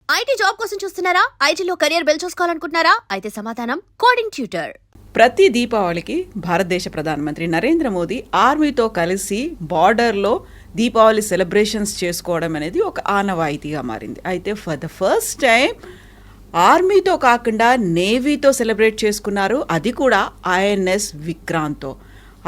IT job కోసం చూస్తున్నారా? ఐటీలో కెరియర్ బిల్డ్ చూసుకోవాలనుకుంటున్నారా? అయితే సమాధానం కోడింగ్ ట్యూటర్. ప్రతి దీపావళికి భారతదేశ ప్రధానమంత్రి నరేంద్ర మోదీ ఆర్మీతో కలిసి బార్డర్లో దీపావళి సెలబ్రేషన్స్ చేసుకోవడం అనేది ఒక ఆనవాయితీగా మారింది. అయితే ఫర్ ద ఫస్ట్ టైం ఆర్మీతో కాకుండా నేవీతో సెలబ్రేట్ చేసుకున్నారు, అది కూడా ఐఎన్ఎస్ విక్రాంత్తో.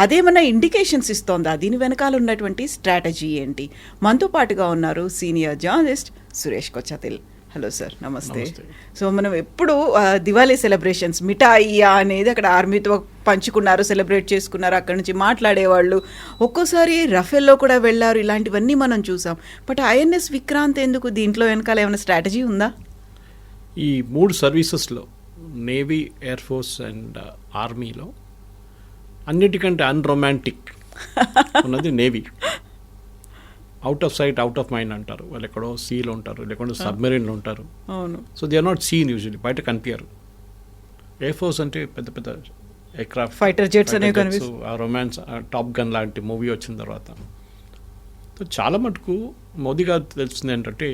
అదేమన్నా ఇండికేషన్స్ ఇస్తోందా? దీని వెనకాల ఉన్నటువంటి స్ట్రాటజీ ఏంటి? మనతో పాటుగా ఉన్నారు senior journalist Suresh Kochattil. Hello sir, నమస్తే. సో మనం ఎప్పుడు దివాళీ సెలబ్రేషన్స్ మిఠాయియా అనేది అక్కడ ఆర్మీతో పంచుకున్నారు, సెలబ్రేట్ చేసుకున్నారు, అక్కడి నుంచి మాట్లాడేవాళ్ళు, ఒక్కోసారి రఫేల్లో కూడా వెళ్ళారు, ఇలాంటివన్నీ మనం చూసాం. బట్ ఐఎన్ఎస్ విక్రాంత్ ఎందుకు? దీంట్లో వెనకాల ఏమైనా స్ట్రాటజీ ఉందా? ఈ 3 సర్వీసెస్లో నేవీ, ఎయిర్ ఫోర్స్ అండ్ ఆర్మీలో అన్నిటికంటే అన్రొమాంటిక్ ఉన్నది navy. Out of sight out of mind అంటారు. వాళ్ళు ఎక్కడో సీలో ఉంటారు, లేకుంటే సబ్మెరీన్లో ఉంటారు. అవును. So they are not seen usually, బయట కనిపించారు. ఎయిర్ ఫోర్స్ అంటే పెద్ద పెద్ద ఎయిర్క్రాఫ్ట్, ఫైటర్ జెట్స్ అనేవి కనిపిస్తాయి. ఆ రొమాన్స్, టాప్ గన్ లాంటి మూవీ వచ్చిన తర్వాత సో చాలా మటుకు మోదీ గారు తెలిసింది ఏంటంటే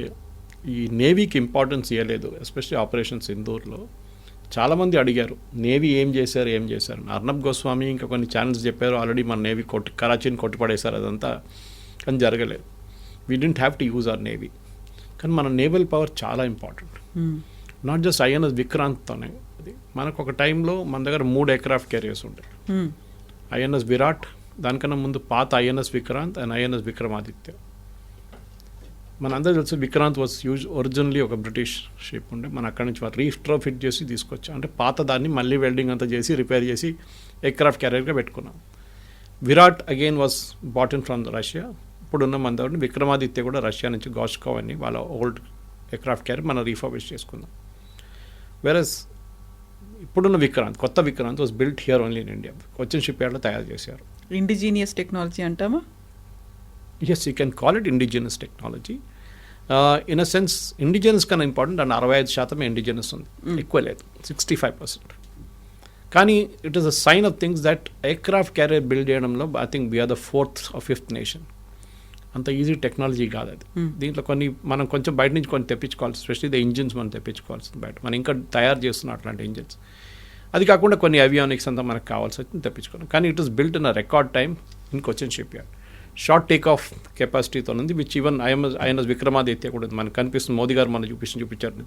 ఈ నేవీకి ఇంపార్టెన్స్ ఇవ్వలేదు, ఎస్పెషల్లీ ఆపరేషన్ సింధూర్లో. చాలామంది అడిగారు నేవీ ఏం చేశారు. అర్నబ్ గోస్వామి ఇంకా కొన్ని ఛానల్స్ చెప్పారు, ఆల్రెడీ మన నేవీ కరాచీని కొట్టిపడేశారు, అదంతా కానీ జరగలేదు. We didn't have to use our navy. కానీ మన నేవల్ పవర్ చాలా ఇంపార్టెంట్. నాట్ జస్ట్ ఐఎన్ఎస్ విక్రాంత్తోనే. అది మనకు ఒక టైంలో మన దగ్గర 3 ఎయిర్క్రాఫ్ట్ క్యారియర్స్ ఉంటాయి. ఐఎన్ఎస్ విరాట్, దానికన్నా ముందు పాత INS Vikrant and INS Vikramaditya. మనందరూ తెలుసు విక్రాంత్ వాజ్ ఒరిజినల్లీ ఒక బ్రిటిష్ షిప్ ఉండే. మనం అక్కడి నుంచి రీట్రోఫిట్ చేసి తీసుకొచ్చాం. అంటే పాత దాన్ని మళ్ళీ వెల్డింగ్ అంతా చేసి రిపేర్ చేసి ఎయిర్క్రాఫ్ట్ క్యారియర్గా పెట్టుకున్నాం. Virat again was bought in from Russia. ఇప్పుడున్న మన దగ్గర విక్రమాదిత్య కూడా రష్యా నుంచి గాష్కోవ్ అని వాళ్ళ ఓల్డ్ ఎయిర్క్రాఫ్ట్ క్యారియర్ మనం రీఫర్బిష్ చేసుకుందాం. వెరస్ ఇప్పుడున్న విక్రాంత్, కొత్త Vikrant was built here only in India. Cochin ship యార్డ్లో తయారు చేశారు. ఇండిజీనియస్ టెక్నాలజీ అంటామా? Yes, you can call it indigenous technology. In a sense indigenous కన్నా ఇంపార్టెంట్. అండ్ 65% ఇండిజినస్ ఉంది, ఎక్కువ లేదు, 65%. కానీ it is a sign of things that aircraft carrier build చేయడంలో I think we're the 4th or 5th nation. అంత easy technology కాదు అది. దీంట్లో కొన్ని మనం కొంచెం బయట నుంచి కొన్ని తెప్పించుకోవాలి, ఎస్పెషల్లీ ద ఇంజిన్స్ మనం తెప్పించుకోవాల్సింది బయట. మనం ఇంకా తయారు చేస్తున్నాం అట్లాంటి ఇంజిన్స్. అది కాకుండా కొన్ని అవియానిక్స్ అంతా మనకు కావాల్సి వచ్చింది తెప్పించుకోవాలి. కానీ it is built in a record time in Cochin ship yard. Short take off కెపాసిటీతో ఉంది, విచ్ ఈవెన్ ఐఎన్ఎస్ విక్రమాదిత్య కూడా మనకు కనిపిస్తుంది. మోదీ గారు మనం చూపించారు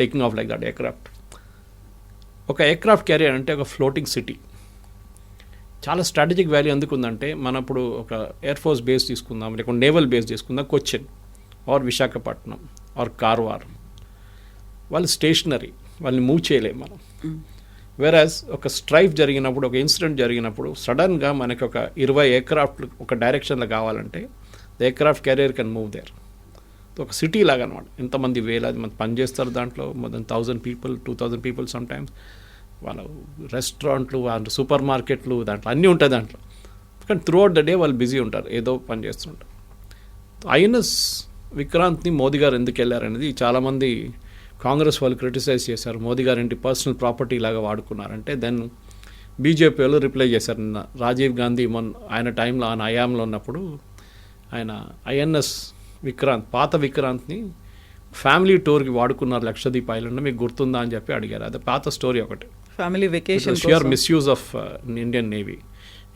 taking of like that aircraft. ఒక ఎయిర్క్రాఫ్ట్ క్యారియర్ అంటే ఒక ఫ్లోటింగ్ సిటీ. చాలా స్ట్రాటజిక్ వాల్యూ ఎందుకు ఉందంటే, మనం ఇప్పుడు ఒక ఎయిర్ ఫోర్స్ బేస్ తీసుకుందాం, లేకుంటే నేవల్ బేస్ తీసుకుందాం, కొచ్చిన్ ఆర్ విశాఖపట్నం ఆర్ కార్వార్. వాళ్ళు స్టేషనరీ, వాళ్ళని మూవ్ చేయలేము మనం. వెరాజ్ ఒక స్ట్రైఫ్ జరిగినప్పుడు, ఒక ఇన్సిడెంట్ జరిగినప్పుడు సడన్గా మనకి ఒక 20 ఎయిర్క్రాఫ్ట్లు ఒక డైరెక్షన్లో కావాలంటే the aircraft carrier can move there. ఒక సిటీ లాగా అనమాట. ఎంతమంది వేలాది మంది పనిచేస్తారు దాంట్లో, more than 1000 people, 2000 people sometimes. వాళ్ళ రెస్టారెంట్లు, సూపర్ మార్కెట్లు, దాంట్లో అన్నీ ఉంటాయి దాంట్లో. కానీ త్రూ అవుట్ ద డే వాళ్ళు బిజీ ఉంటారు, ఏదో పని చేస్తుంటారు. ఐఎన్ఎస్ విక్రాంత్ని మోదీ గారు ఎందుకు వెళ్ళారనేది చాలామంది కాంగ్రెస్ వాళ్ళు క్రిటిసైజ్ చేశారు. మోదీ గారు ఏంటి పర్సనల్ ప్రాపర్టీ లాగా వాడుకున్నారంటే. దెన్ బీజేపీ వాళ్ళు రిప్లై చేశారు. నిన్న రాజీవ్ గాంధీ ఆయన టైంలో, ఆయన హయాంలో ఉన్నప్పుడు ఆయన ఐఎన్ఎస్ విక్రాంత్, పాత విక్రాంత్ని ఫ్యామిలీ టూర్కి వాడుకున్నారు లక్షద్వీప్ ఐలాండ్, మీకు గుర్తుందా అని చెప్పి అడిగారు. అది పాత స్టోరీ ఒకటి. Family vacation sure misuse of Indian navy.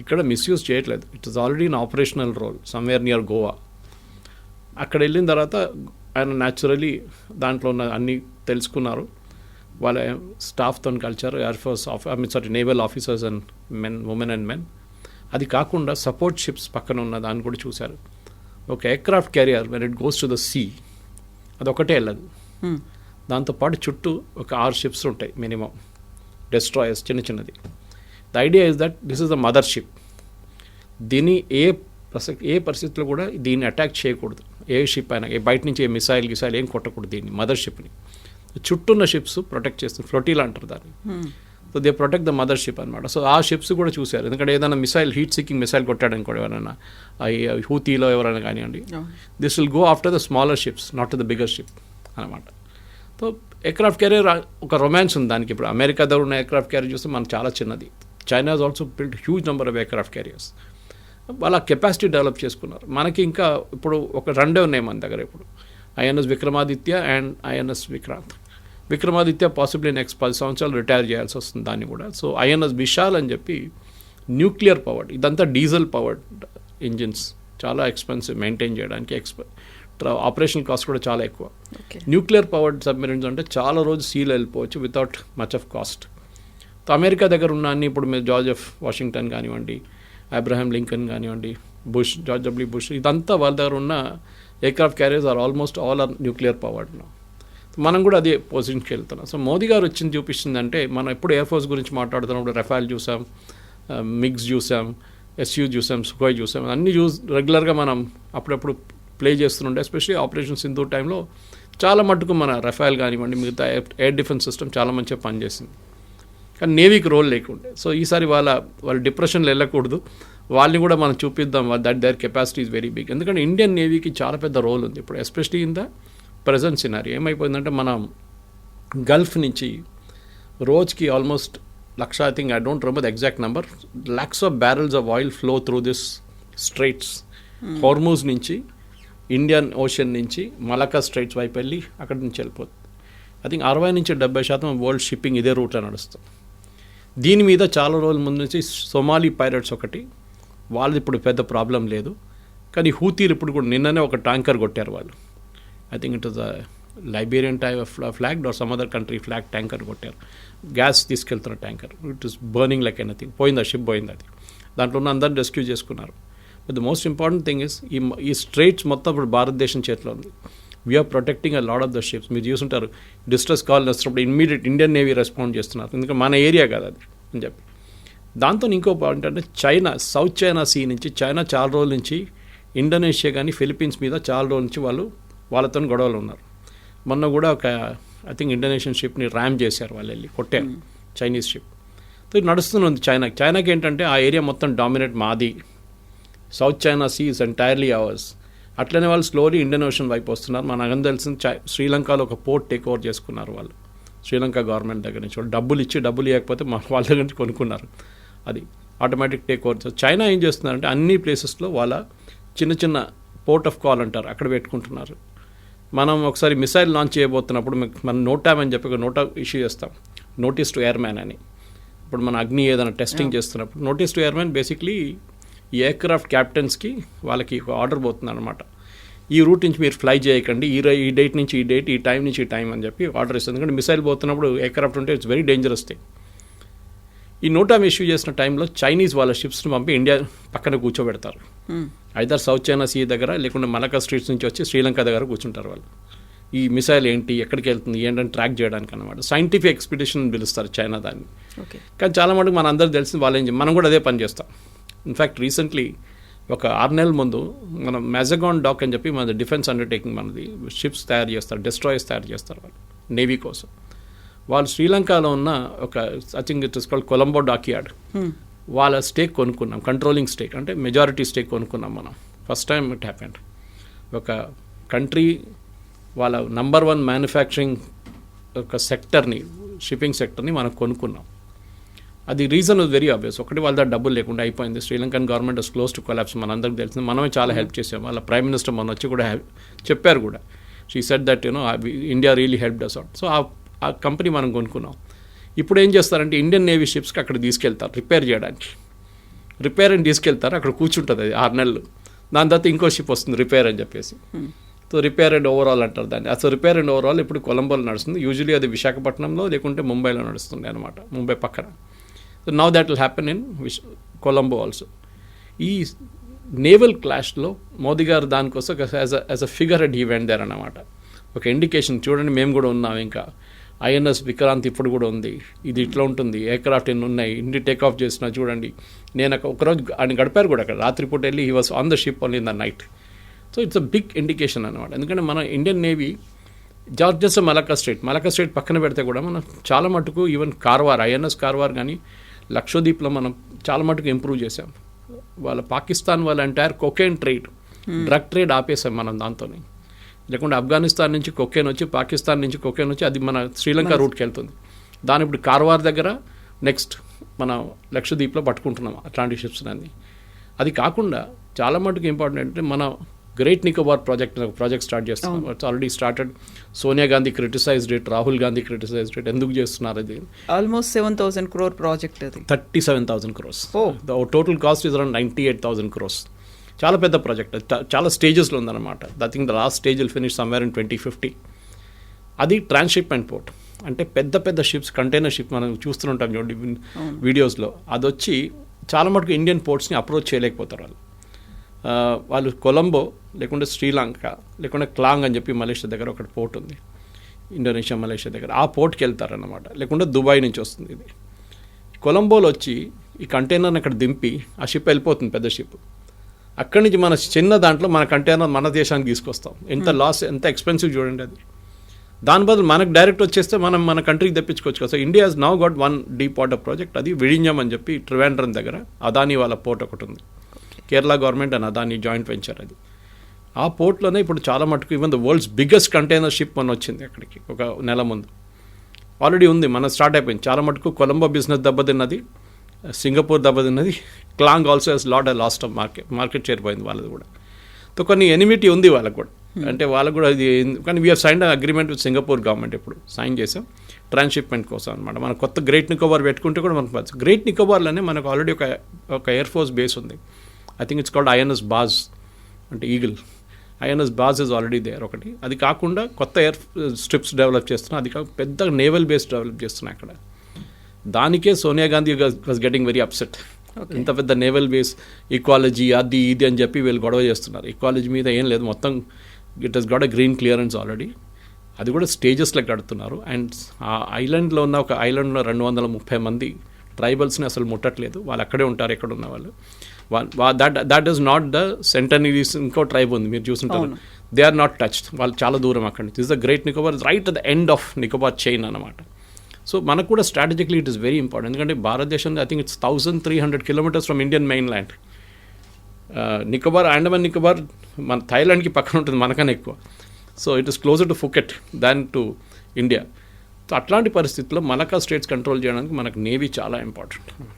ఇక్కడ మిస్యూజ్ చేయట్లేదు. It is already in operational role somewhere near Goa. అక్కడ వెళ్ళిన తర్వాత ఆయన న్యాచురలీ దాంట్లో ఉన్న అన్నీ తెలుసుకున్నారు. వాళ్ళ స్టాఫ్తో culture, air force naval officers and women and men. అది కాకుండా సపోర్ట్ షిప్స్ పక్కన ఉన్న దాన్ని కూడా చూశారు. ఒక aircraft carrier when it goes to the sea, అదొకటే వెళ్ళదు. దాంతోపాటు చుట్టూ ఒక 6 ships ఉంటాయి మినిమం, డెస్ట్రాయర్స్ చిన్నది. The idea is that this is the mother ship. దీన్ని ఏ పరిస్థితుల్లో కూడా దీన్ని అటాక్ చేయకూడదు. ఏ షిప్ అయినా, బయట నుంచి ఏ మిసైల్ ఏం కొట్టకూడదు దీన్ని, మదర్ షిప్ని. చుట్టూన్న షిప్స్ ప్రొటెక్ట్ చేస్తుంది, ఫ్లోటీలా అంటారు దాన్ని. So they protect the mother ship అనమాట. సో ఆ షిప్స్ కూడా చూశారు. ఎందుకంటే ఏదైనా మిసైల్, హీట్ సీకింగ్ మిసైల్ కొట్టాడని కూడా ఎవరైనా, హూతీలో ఎవరైనా కానివ్వండి, this will go after the smaller ships, not the bigger ship అనమాట. సో ఎయిర్క్రాఫ్ట్ క్యారియర్ ఒక రొమాన్స్ ఉంది దానికి. ఇప్పుడు అమెరికా దగ్గర ఉన్న ఎయిర్క్రాఫ్ట్ క్యారియర్ చూస్తే మనకు చాలా చిన్నది. China has also build huge number of aircraft carriers. వాళ్ళ కెపాసిటీ డెవలప్ చేసుకున్నారు. మనకి ఇంకా ఇప్పుడు ఒక 2 ఉన్నాయి మన దగ్గర. ఇప్పుడు INS Vikramaditya and INS Vikrant. Vikramaditya possibly next 10 సంవత్సరాలు రిటైర్ చేయాల్సి వస్తుంది దాన్ని కూడా. సో ఐఎన్ఎస్ విశాల్ అని చెప్పి న్యూక్లియర్ పవర్డ్, ఇదంతా డీజిల్ పవర్డ్ ఇంజిన్స్, చాలా ఎక్స్పెన్సివ్ మెయింటైన్ చేయడానికి, ఆపరేషన్ కాస్ట్ కూడా చాలా ఎక్కువ. న్యూక్లియర్ పవర్డ్ సబ్మెరీన్స్ అంటే చాలా రోజు సీలో వెళ్ళిపోవచ్చు without much of cost. So America దగ్గర ఉన్న అన్ని ఇప్పుడు మీరు జార్జ్ ఎఫ్ వాషింగ్టన్ కానివ్వండి, అబ్రహాం లింకన్ కానివ్వండి, బుష్, జార్జ్ డబ్ల్యూ బుష్, ఇదంతా వాళ్ళ దగ్గర ఉన్న aircraft carriers are almost all are nuclear powered. మనం కూడా అదే పొజిషన్కి వెళ్తున్నాం. సో మోదీ గారు వచ్చింది చూపిస్తుందంటే, మనం ఎప్పుడు ఎయిర్ ఫోర్స్ గురించి మాట్లాడుతున్నప్పుడు రఫాల్ చూసాం, మిగ్స్ చూసాం, ఎస్యూ చూసాం, సుఖోయ్ చూసాం, అన్నీ రెగ్యులర్గా మనం అప్పుడప్పుడు ప్లే చేస్తుండే. ఎస్పెషల్లీ ఆపరేషన్ సింధూర్ టైంలో చాలా మట్టుకు మన రఫాల్ కానివ్వండి, మిగతా ఎయిర్ డిఫెన్స్ సిస్టమ్ చాలా మంచిగా పనిచేసింది. కానీ నేవీకి రోల్ లేకుండే. సో ఈసారి వాళ్ళ డిప్రెషన్లో వెళ్ళకూడదు, వాళ్ళని కూడా మనం చూపిద్దాం that their capacity is very big. ఎందుకంటే ఇండియన్ నేవీకి చాలా పెద్ద రోల్ ఉంది ఇప్పుడు, especially in the present scenario. ఏమైపోయిందంటే మనం గల్ఫ్ నుంచి రోజుకి almost 1,00,000, I think, I don't remember the exact number, lakhs of barrels of oil flow through this straits. Hormuz నుంచి, ఇండియన్ ఓషన్ నుంచి మలకా స్ట్రైట్స్ వైపు వెళ్ళి అక్కడి నుంచి వెళ్ళిపోతుంది. ఐ థింక్ 60-70% వరల్డ్ షిప్పింగ్ ఇదే రూట్లో నడుస్తుంది. దీని మీద చాలా రోజుల ముందు నుంచి సొమాలీ పైరట్స్ ఒకటి, వాళ్ళది ఇప్పుడు పెద్ద ప్రాబ్లం లేదు. కానీ హూతీలు ఇప్పుడు కూడా నిన్ననే ఒక ట్యాంకర్ కొట్టారు వాళ్ళు. I think it was Liberian type flag or some other country flag tanker కొట్టారు, గ్యాస్ తీసుకెళ్తున్న tanker. It is burning like anything. పోయింది, షిప్ పోయింది. అది దాంట్లో ఉన్న అందరిని రెస్క్యూ చేసుకున్నారు. But the most important thing is ఈ స్ట్రైట్స్ మొత్తం ఇప్పుడు భారతదేశం చేతిలో ఉంది. We're protecting a lot of the ships. మీరు చూసుంటారు, డిస్ట్రెస్ కాల్ వస్తున్నప్పుడు ఇమ్మీడియట్ ఇండియన్ నేవీ రెస్పాండ్ చేస్తున్నారు, ఎందుకంటే మన ఏరియా కదా అది అని చెప్పి. దాంతో ఇంకో పాయింట్ అంటే చైనా, సౌత్ చైనా సీ నుంచి చైనా చాలా రోజుల నుంచి ఇండోనేషియా కానీ ఫిలిప్పీన్స్ మీద చాలా రోజుల నుంచి వాళ్ళతో గొడవలు ఉన్నారు. మొన్న కూడా ఒక ఐ థింక్ ఇండోనేషియన్ షిప్ని ర్యామ్ చేశారు, వాళ్ళు వెళ్ళి కొట్టారు చైనీస్ షిప్. సో ఇది నడుస్తుంది చైనాకి ఏంటంటే ఆ ఏరియా మొత్తం డామినేట్ మాది, South China Sea is entirely ours. అట్లనే వాళ్ళు స్లోలీ ఇండియన్ ఓషన్ వైపు వస్తున్నారు. మనకు తెలిసిన శ్రీలంకలో ఒక పోర్ట్ టేక్ ఓవర్ చేసుకున్నారు వాళ్ళు, శ్రీలంక గవర్నమెంట్ దగ్గర నుంచి. వాళ్ళు డబ్బులు ఇవ్వకపోతే వాళ్ళ దగ్గర నుంచి కొనుక్కున్నారు, అది ఆటోమేటిక్ టేక్ ఓవర్. చైనా ఏం చేస్తున్నారంటే అన్ని ప్లేసెస్లో వాళ్ళ చిన్న చిన్న పోర్ట్ ఆఫ్ కాల్ అంటారు, అక్కడ పెట్టుకుంటున్నారు. మనం ఒకసారి మిసైల్ లాంచ్ చేయబోతున్నప్పుడు మనం నోటామ్ అని చెప్పి ఒక నోటా ఇష్యూ చేస్తాం, నోటీస్ టు ఎయిర్మ్యాన్ అని. ఇప్పుడు మన అగ్ని ఏదైనా టెస్టింగ్ చేస్తున్నప్పుడు నోటీస్ టు ఎయిర్మ్యాన్ బేసిక్లీ ఈ ఎయిర్క్రాఫ్ట్ క్యాప్టెన్స్కి వాళ్ళకి ఒక ఆర్డర్ పోతుంది అనమాట. ఈ రూట్ నుంచి మీరు ఫ్లై చేయకండి, ఈ డేట్ నుంచి ఈ డేట్, ఈ టైం నుంచి ఈ టైం అని చెప్పి ఆర్డర్ ఇస్తుంది. ఎందుకంటే మిసైల్ పోతున్నప్పుడు ఎయిర్క్రాఫ్ట్ ఉంటే ఇట్స్ వెరీ డేంజరస్ థింగ్. ఈ నోటామ్ ఇష్యూ చేసిన టైంలో చైనీస్ వాళ్ళ షిప్స్ని పంపి ఇండియా పక్కన కూర్చోబెడతారు. ఐదర్ సౌత్ చైనా సీ దగ్గర, లేకుంటే మలకా స్ట్రీట్స్ నుంచి వచ్చి శ్రీలంక దగ్గర కూర్చుంటారు వాళ్ళు. ఈ మిసైల్ ఏంటి, ఎక్కడికి వెళ్తుంది, ఏంటని ట్రాక్ చేయడానికి అనమాట. సైంటిఫిక్ ఎక్స్పిడిషన్ పిలుస్తారు చైనా దాన్ని. కానీ చాలా మటుకు మన అందరికి తెలిసింది వాళ్ళు మనం కూడా అదే పని చేస్తాం. ఇన్ఫ్యాక్ట్ రీసెంట్లీ ఒక 6 నెలల ముందు మనం మెజగాన్ డాక్ అని చెప్పి మన డిఫెన్స్ అండర్టేకింగ్, మనది షిప్స్ తయారు చేస్తారు, డెస్ట్రాయర్స్ తయారు చేస్తారు వాళ్ళు నేవీ కోసం. వాళ్ళు శ్రీలంకలో ఉన్న ఒక I think it is called Colombo dockyard, వాళ్ళ స్టేక్ కొనుక్కున్నాం, కంట్రోలింగ్ స్టేక్ అంటే మెజారిటీ స్టేక్ కొనుక్కున్నాం మనం. First time it happened. ఒక కంట్రీ వాళ్ళ నంబర్ 1 మ్యానుఫ్యాక్చరింగ్ ఒక సెక్టర్ని, షిప్పింగ్ సెక్టర్ని మనం కొనుక్కున్నాం. అది రీజన్ వాజ్ వెరీ ఆబ్వియస్. ఒకటి వాళ్ళ దగ్గర డబ్బులు లేకుండా అయిపోయింది. Sri Lankan government was close to collapse, మనందరికీ తెలిసింది. మనమే చాలా హెల్ప్ చేసాం. వాళ్ళ ప్రైమ్ మినిస్టర్ మొన్న వచ్చి కూడా చెప్పారు కూడా, she said that India really helped us out. So ఆ కంపెనీ మనం కొనుక్కున్నాం. ఇప్పుడు ఏం చేస్తారంటే ఇండియన్ నేవీ షిప్స్కి అక్కడ తీసుకెళ్తారు రిపేర్ చేయడానికి. రిపేర్ అని తీసుకెళ్తారు, అక్కడ కూర్చుంటుంది అది 6 నెలలు. దాని తర్వాత ఇంకో షిప్ వస్తుంది రిపేర్ అని చెప్పేసి. సో రిపేర్ అండ్ ఓవరాల్ అంటారు దాన్ని. అసలు రిపేర్ అండ్ ఓవరాల్ ఇప్పుడు కొలంబోలో నడుస్తుంది. యూజువలీ అది విశాఖపట్నంలో లేకుంటే ముంబైలో నడుస్తుంది అనమాట, ముంబై పక్కన. So now that will happen in Colombo also. ఈ నేవల్ క్లాష్లో మోదీ గారు దానికోసం as a figure head event there అన్నమాట. ఒక ఇండికేషన్, చూడండి మేము కూడా ఉన్నాం, ఇంకా ఐఎన్ఎస్ విక్రాంత్ ఇప్పుడు కూడా ఉంది, ఇది ఇట్లా ఉంటుంది, ఎయిర్క్రాఫ్ట్ ఎన్ని ఉన్నాయి, ఇండి టేక్ ఆఫ్ చేసినా చూడండి. నేను ఒకరోజు ఆయన గడిపారు కూడా అక్కడ, రాత్రిపూట వెళ్ళి he was on the ship only in the night. So it's a big indication అనమాట. ఎందుకంటే మన Indian navy just Malacca strait పక్కన పెడితే కూడా మనం చాలా మటుకు ఈవెన్ కార్వార్, ఐఎన్ఎస్ కార్వార్ కానీ లక్షద్వీప్లో మనం చాలా మటుకు ఇంప్రూవ్ చేసాం. వాళ్ళ పాకిస్తాన్ వాళ్ళ entire cocaine trade, drug trade ఆపేసాం మనం దాంతో. లేకుంటే ఆఫ్ఘనిస్తాన్ నుంచి కొకేన్ వచ్చి, పాకిస్తాన్ నుంచి కొకేన్ వచ్చి అది మన శ్రీలంక రూట్కి వెళ్తుంది. దాని ఇప్పుడు కార్వార్ దగ్గర, నెక్స్ట్ మనం లక్షద్వీప్లో పట్టుకుంటున్నాం అట్లాంటి షిప్స్ అన్ని. అది కాకుండా చాలా మటుకు ఇంపార్టెంట్ అంటే మన గ్రేట్ నికోబార్ ప్రాజెక్ట్ స్టార్ట్ చేస్తున్నాం. It's already started. Sonia Gandhi criticised it, Rahul Gandhi criticised it. ఎందుకు చేస్తున్నారు అది? ఆల్మోస్ట్ 7,000 crore ప్రాజెక్ట్ అది. 37,000 crores. The total cost is around 98,000 crores. చాలా పెద్ద ప్రాజెక్ట్. చాలా స్టేజెస్లో ఉందన్నమాట. I think the last stage will finish somewhere in 2050. అది ట్రాన్స్షిప్మెంట్ పోర్ట్. అంటే పెద్ద పెద్ద షిప్స్, కంటైనర్ షిప్ మనం చూస్తుంటాం చూడండి వీడియోస్లో. అది వచ్చి చాలా మటుకు ఇండియన్ పోర్ట్స్ని అప్రోచ్ చేయలేకపోతారు వాళ్ళు. కొలంబో లేకుంటే శ్రీలంక లేకుంటే క్లాంగ్ అని చెప్పి మలేషియా దగ్గర ఒకటి పోర్ట్ ఉంది, ఇండోనేషియా మలేషియా దగ్గర. ఆ పోర్ట్కి వెళ్తారన్నమాట. లేకుంటే దుబాయ్ నుంచి వస్తుంది ఇది. కొలంబోలో వచ్చి ఈ కంటైనర్ని అక్కడ దింపి ఆ షిప్ వెళ్ళిపోతుంది, పెద్ద షిప్. అక్కడి నుంచి మన చిన్న దాంట్లో మన కంటైనర్ మన దేశానికి తీసుకొస్తాం. ఎంత లాస్, ఎంత ఎక్స్పెన్సివ్ చూడండి అది. దాని బదులు మనకు డైరెక్ట్ వచ్చేస్తే మనం మన కంట్రీకి తెప్పించుకోవచ్చు కదా. So India has now got one deep water project. అది విడిഞ്ഞం అని చెప్పి ట్రివాండ్రం దగ్గర అదానీ వాళ్ళ పోర్ట్ ఒకటి ఉంది. Kerala government and Adani joint venture అది. ఆ పోర్ట్లోనే ఇప్పుడు చాలా మటుకు even the world's biggest container ship అని వచ్చింది అక్కడికి ఒక నెల ముందు. ఆల్రెడీ ఉంది, మన స్టార్ట్ అయిపోయింది. చాలా మటుకు కొలంబో బిజినెస్ దెబ్బతిన్నది, సింగపూర్ దెబ్బతిన్నది. Klang also has lost of market చేరిపోయింది వాళ్ళది కూడా. సో కొన్ని ఎనిమిటీ ఉంది వాళ్ళకు కూడా. అంటే వాళ్ళకు కూడా ఇది. కానీ we are sign agreement with Singapore government ఇప్పుడు సైన్ చేసాం ట్రాన్స్షిప్మెంట్ కోసం అనమాట. మన కొత్త గ్రేట్ నికోబార్ పెట్టుకుంటే కూడా మనకు గ్రేట్ నికోబార్లోనే మనకు ఆల్రెడీ ఒక ఎయిర్ ఫోర్స్ బేస్ ఉంది. I think it's called INS Baaz, అంటే eagle. INS Baaz is already there ఒకటి. అది కాకుండా కొత్త ఎయిర్ స్ట్రిప్స్ డెవలప్ చేస్తున్నాం. అది కాక పెద్ద నేవల్ బేస్ డెవలప్ చేస్తున్నాం అక్కడ. దానికే Sonia Gandhi was getting very upset. ఇంత పెద్ద నేవల్ బేస్, ఈక్వాలజీ అది ఇది అని చెప్పి వీళ్ళు గొడవ చేస్తున్నారు. ఈక్వాలజీ మీద ఏం లేదు, మొత్తం it has got a green clearance already. అది కూడా స్టేజెస్లో కడుతున్నారు. అండ్ ఆ ఐలాండ్లో ఉన్న ఒక ఐలాండ్లో 230 మంది ట్రైబల్స్ని అసలు ముట్టట్లేదు. వాళ్ళు అక్కడే ఉంటారు, ఎక్కడ ఉన్న వాళ్ళు. That is not the Sentinelese. ఇంకో ట్రైబ్ ఉంది మీరు చూస్తుంటారు, దే ఆర్ నాట్ టచ్డ్. వాళ్ళు చాలా దూరం అక్కడి నుంచి. Is the great Nicobar right at the end of Nicobar chain అన్నమాట. సో మనకు కూడా strategically it is very important. ఎందుకంటే భారతదేశంలో I think it's 1,300 kilometers from Indian main land. Nicobar, Andaman Nicobar మన థాయిలాండ్కి పక్కన ఉంటుంది, మనకన్నా ఎక్కువ. So it is closer to Phuket than to India. So అట్లాంటి పరిస్థితుల్లో మలకా స్టేట్స్ కంట్రోల్ చేయడానికి మనకు నేవీ చాలా ఇంపార్టెంట్ అనమాట.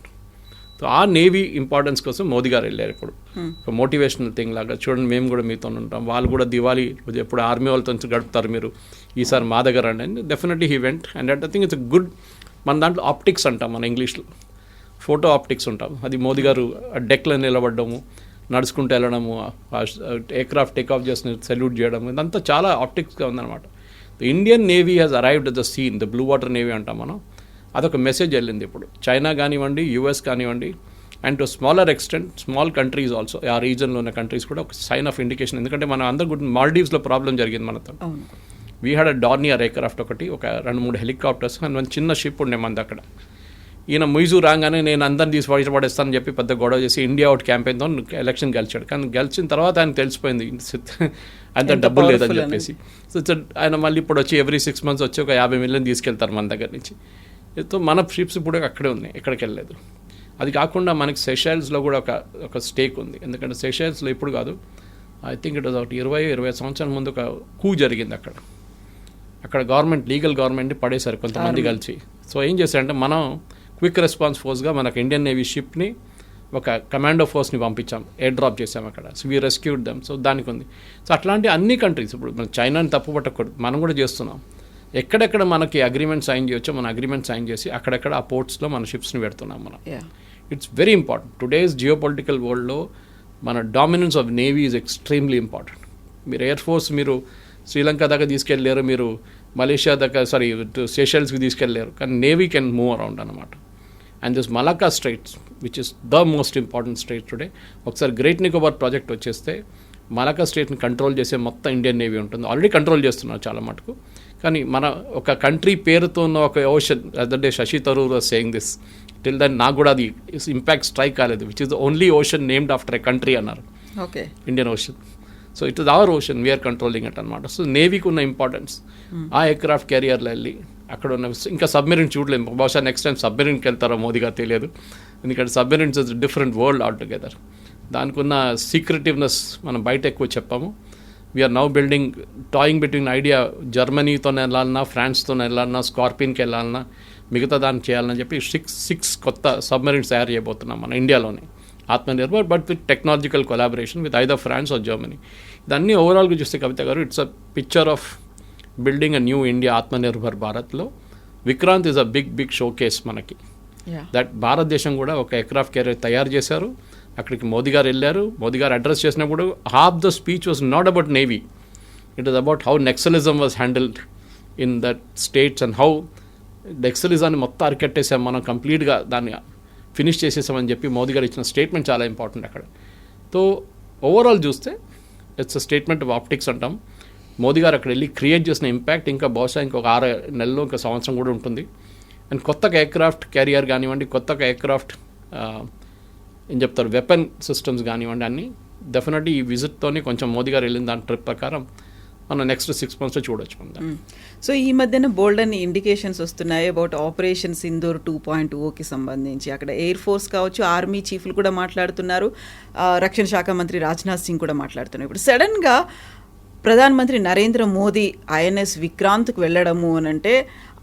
సో ఆ నేవీ ఇంపార్టెన్స్ కోసం మోదీ గారు వెళ్ళారు ఇప్పుడు. ఒక మోటివేషనల్ థింగ్ లాగా, చూడండి మేము కూడా మీతో ఉంటాం. వాళ్ళు కూడా దివాళీ ఎప్పుడు ఆర్మీ వాళ్ళతో గడుపుతారు, మీరు ఈసారి మా దగ్గర రండి అని. Definitely he went. And I think it's good. మన దాంట్లో ఆప్టిక్స్ అంటాం మన ఇంగ్లీష్లో, ఫోటో ఆప్టిక్స్ ఉంటాం. అది మోదీ గారు డెక్లో నిలబడ్డము, నడుచుకుంటూ వెళ్ళడము, ఎయిర్క్రాఫ్ట్ టేక్ ఆఫ్ చేసిన సెల్యూట్ చేయడం, ఇదంతా చాలా ఆప్టిక్స్గా ఉందన్నమాట. The Indian navy has arrived at the scene, the blue water navy అంటాం మనం. అదొక మెసేజ్ వెళ్ళింది ఇప్పుడు. చైనా కానివ్వండి, యూఎస్ కానివ్వండి, and to smaller extent small countries also, ఆ రీజన్లో ఉన్న కంట్రీస్ కూడా ఒక సైన్ ఆఫ్ ఇండికేషన్. ఎందుకంటే మనం అందరూ గుడ్ మాల్డీవ్స్లో ప్రాబ్లం జరిగింది మనతో. We had a Dornier aircraft ఒకటి, ఒక 2-3 హెలికాప్టర్స్ అండ్ మన చిన్న షిప్ ఉండే మనది అక్కడ. ఈయన ముయిజు రాగానే నేను అందరిని తీసి పడేస్తానని చెప్పి పెద్ద గొడవ చేసి ఇండియా అవుట్ క్యాంపెయిన్తో ఎలక్షన్ గెలిచాడు. కానీ గెలిచిన తర్వాత ఆయన తెలిసిపోయింది అంత డబ్బులు లేదని చెప్పేసి. సో ఆయన మళ్ళీ ఇప్పుడు వచ్చి ఎవ్రీ 6 months వచ్చి ఒక 50 million తీసుకెళ్తారు మన దగ్గర నుంచి. సో మన షిప్స్ ఇప్పుడు అక్కడే ఉన్నాయి, ఎక్కడికి వెళ్ళలేదు. అది కాకుండా మనకి సెషెల్స్లో కూడా ఒక స్టేక్ ఉంది. ఎందుకంటే సెషెల్స్లో ఇప్పుడు కాదు, ఐ థింక్ ఇట్ వాజ్ ఒకటి 20 సంవత్సరాల ముందు ఒక కూ జరిగింది అక్కడ గవర్నమెంట్, లీగల్ గవర్నమెంట్ని పడేశారు కొంతమంది కలిసి. సో ఏం చేశారంటే మనం క్విక్ రెస్పాన్స్ ఫోర్స్గా మనకు ఇండియన్ నేవీ షిప్ని ఒక కమాండో ఫోర్స్ని పంపించాం, ఎయిర్ డ్రాప్ చేసాం అక్కడ. So we rescued them. So దానికి ఉంది. సో అట్లాంటి అన్ని కంట్రీస్ ఇప్పుడు మన చైనాని తప్పుపట్టకూడదు, మనం కూడా చేస్తున్నాం. ఎక్కడెక్కడ మనకి అగ్రిమెంట్ సైన్ చేయొచ్చో మన అగ్రిమెంట్ సైన్ చేసి అక్కడెక్కడ ఆ పోర్ట్స్లో మన షిప్స్ని పెడుతున్నాం మనం. It's very important. Today's geo political వరల్డ్లో మన dominance of navy is extremely important. మీరు ఎయిర్ ఫోర్స్ మీరు శ్రీలంక దాకా తీసుకెళ్ళలేరు, మీరు మలేషియా దాకా సెషెల్స్కి తీసుకెళ్ళలేరు, కానీ నేవీ కెన్ మూవ్ అరౌండ్ అనమాట. And this Malacca Strides which is the most important straight today. ఒకసారి గ్రేట్ నికోబార్ ప్రాజెక్ట్ వచ్చేస్తే మలకా స్ట్రైట్ని కంట్రోల్ చేసే మొత్తం ఇండియన్ నేవీ ఉంటుంది. ఆల్రెడీ కంట్రోల్ చేస్తున్నారు చాలా మటుకు. కానీ మన ఒక కంట్రీ పేరుతో ఉన్న ఒక ocean, other day Shashi Tharoor saying this, till then నాకు కూడా అది ఇంపాక్ట్ స్ట్రైక్ కాలేదు, which is the only ocean named after a country అన్నారు. Okay, Indian ocean. So it is our ocean, we're controlling it అనమాట. సో నేవీకి ఉన్న ఇంపార్టెన్స్ ఆ ఎయిర్క్రాఫ్ట్ క్యారియర్లో వెళ్ళి అక్కడ ఉన్న ఇంకా సబ్మెరీన్ చూడలేము. బహుశా నెక్స్ట్ టైం సబ్మెరీన్కి వెళ్తారో మోదీగా తెలియదు, ఎందుకంటే submarines is different world altogether. దానికి ఉన్న సీక్రెటివ్నెస్ మనం బయట ఎక్కువ చెప్పాము. We're now building tying between idea, జర్మనీతో వెళ్ళాలన్నా, ఫ్రాన్స్తో వెళ్ళాలన్నా, స్కార్పియన్కి వెళ్ళాలన్నా, మిగతా దానికి చేయాలని చెప్పి 6 కొత్త సబ్మెరీన్స్ తయారు చేయబోతున్నాం మన ఇండియాలోనే. Atmanirbhar but with technological collaboration with either France or Germany. ఇదన్నీ ఓవరాల్గా చూస్తే కవిత గారు it's a picture of building a new India Atmanirbhar భారత్లో Vikrant is a big showcase మనకి. దట్ భారతదేశం కూడా ఒక ఎయిర్క్రాఫ్ట్ క్యారియర్ తయారు చేశారు, అక్కడికి మోదీ గారు వెళ్ళారు. మోదీ గారు అడ్రస్ చేసినప్పుడు half the speech was not about navy, it is about how naxalism was handled in that states and how నక్సలిజాన్ని మొత్తం అరికట్టేసాం మనం, కంప్లీట్గా దాన్ని ఫినిష్ చేసేసామని చెప్పి మోదీ గారు ఇచ్చిన స్టేట్మెంట్ చాలా ఇంపార్టెంట్ అక్కడ. సో ఓవరాల్ చూస్తే it's a statement of optics అంటాం. మోదీ గారు అక్కడ వెళ్ళి క్రియేట్ చేసిన ఇంపాక్ట్ ఇంకా బహుశా ఇంకొక 6 నెలల్లో ఇంకా సంవత్సరం కూడా ఉంటుంది. అండ్ కొత్తగా ఎయిర్క్రాఫ్ట్ క్యారియర్ కానివ్వండి, కొత్తగా ఎయిర్క్రాఫ్ట్ ఏం చెప్తారు వెపన్ సిస్టమ్స్ కానివ్వండి, అన్నీ డెఫినెట్లీ ఈ విజిట్తోనే కొంచెం మోదీ గారు వెళ్ళిన దాని ట్రిప్ ప్రకారం మనం నెక్స్ట్ 6 monthsలో చూడొచ్చు మనం. సో ఈ మధ్యన బోల్డ్ అని ఇండికేషన్స్ వస్తున్నాయి అబౌట్ ఆపరేషన్ సింధూర్ 2.0కి సంబంధించి. అక్కడ ఎయిర్ ఫోర్స్ కావచ్చు, ఆర్మీ చీఫ్లు కూడా మాట్లాడుతున్నారు, రక్షణ శాఖ మంత్రి రాజ్నాథ్ సింగ్ కూడా మాట్లాడుతున్నారు. ఇప్పుడు సడన్గా ప్రధానమంత్రి నరేంద్ర మోదీ ఐఎన్ఎస్ విక్రాంత్కు వెళ్ళడము అని అంటే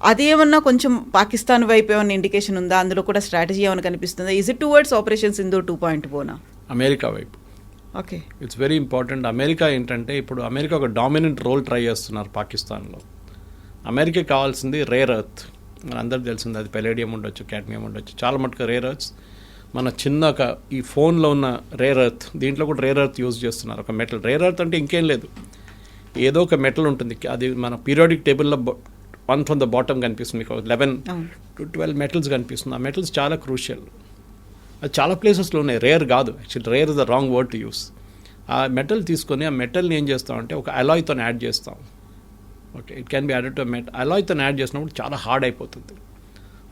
అదేమన్నా కొంచెం పాకిస్తాన్ వైపు ఏమన్నా ఇండికేషన్ ఉందా? అందులో కూడా స్ట్రాటజీ ఏమైనా కనిపిస్తుందా? Is it towards operation Sindoor 2.0నా? అమెరికా వైపు. Okay, it's very important. America ఏంటంటే ఇప్పుడు అమెరికా ఒక డామినెంట్ రోల్ ట్రై చేస్తున్నారు పాకిస్తాన్లో. అమెరికా కావాల్సింది రేర్ ఎర్త్, మన అందరికి తెలిసింది, అది పెలేడియం ఉండొచ్చు, క్యాడ్మియం ఉండొచ్చు, చాలా మటుకు రేర్ ఎర్త్స్. మన చిన్న ఒక ఈ ఫోన్లో ఉన్న రేర్ ఎర్త్, దీంట్లో కూడా రేర్ ఎర్త్ యూజ్ చేస్తున్నారు, ఒక మెటల్. రేర్ ఎర్త్ అంటే ఇంకేం లేదు, ఏదో ఒక మెటల్ ఉంటుంది, అది మన పీరియాడిక్ టేబుల్లో 1 from the bottom కనిపిస్తుంది, మీకు 11 to 12 మెటల్స్ కనిపిస్తుంది. ఆ మెటల్స్ చాలా క్రూషియల్, అది చాలా ప్లేసెస్లో ఉన్నాయి. రేర్ కాదు, actually rare is the wrong word to use. ఆ మెటల్ తీసుకొని ఆ మెటల్ని ఏం చేస్తామంటే ఒక అలాయ్తో యాడ్ చేస్తాం. Okay, it can be added to అలాయ్తో యాడ్ చేసినప్పుడు చాలా హార్డ్ అయిపోతుంది.